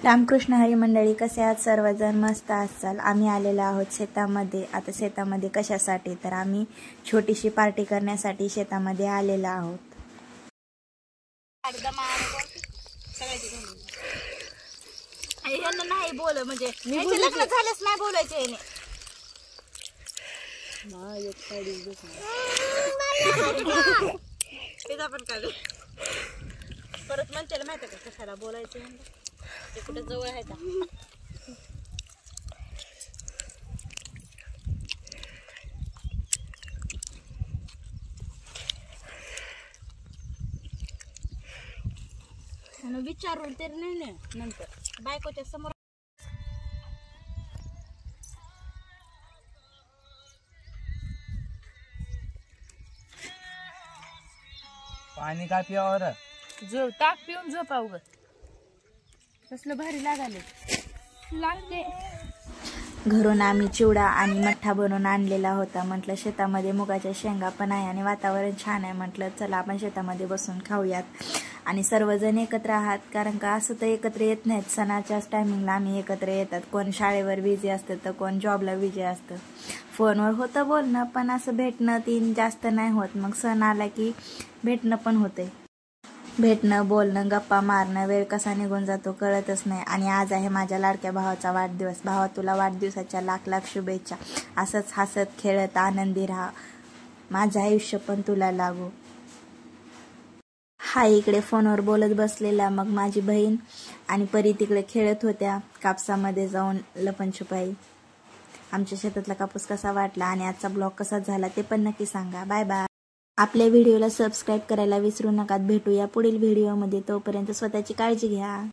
रामकृष्ण हरी मंडळी, कसे आहात सर्वजण? मस्त असाल. आम्ही आलेलो आहोत शेतामध्ये. आता शेतामध्ये कशासाठी, तर आम्ही छोटीशी पार्टी करण्यासाठी शेतामध्ये आलेलो आहोत. नाही बोल म्हणजे लग्न झालंच नाही बोलायचे परत म्हणते माहिती का कशाला बोलायचं ते कुठे जवळ आहे का. विचारून ते नाही नंतर बायकोच्या समोर. पाणी का पिवावर झोप ताक पिऊन झोपाव ग. कसलं भारी लागले लागते. घरून आम्ही चिवडा आणि मठ्ठा बनवून आणलेला होता. म्हटलं शेतामध्ये मुगाच्या शेंगा पण आहे आणि वातावरण छान आहे. म्हटलं चला आपण शेतामध्ये बसून खाऊयात आणि सर्वजण एकत्र आहात. कारण का असं तर एकत्र येत नाहीत. सणाच्याच टायमिंगला आम्ही एकत्र येतात. कोण शाळेवर बिझी असतं तर कोण जॉबला बिझी असतं. फोनवर होतं बोलणं, पण असं भेटणं तीन जास्त नाही होत. मग सण आला की भेटणं पण होते. भेटणं, बोलणं, गप्पा मारणं, वेळ कसा निघून जातो कळतच नाही. आणि आज आहे माझ्या लाडक्या भावाचा वाढदिवस. भावा, तुला वाढदिवसाच्या लाख लाख शुभेच्छा. असंच हसत खेळत आनंदी राहा. माझं आयुष्य पण तुला लागो. हा इकडे फोनवर बोलत बसलेला. मग माझी बहीण आणि परी तिकडे खेळत होत्या कापसामध्ये जाऊन लपनछुपाई. आमच्या शेतातला कापूस कसा वाटला आणि आजचा ब्लॉग कसा झाला ते पण नक्की सांगा. Bye bye. आपल्या व्हिडिओला सबस्क्राईब करायला विसरू नका. भेटूया पुढील व्हिडिओमध्ये. तोपर्यंत स्वतःची काळजी घ्या.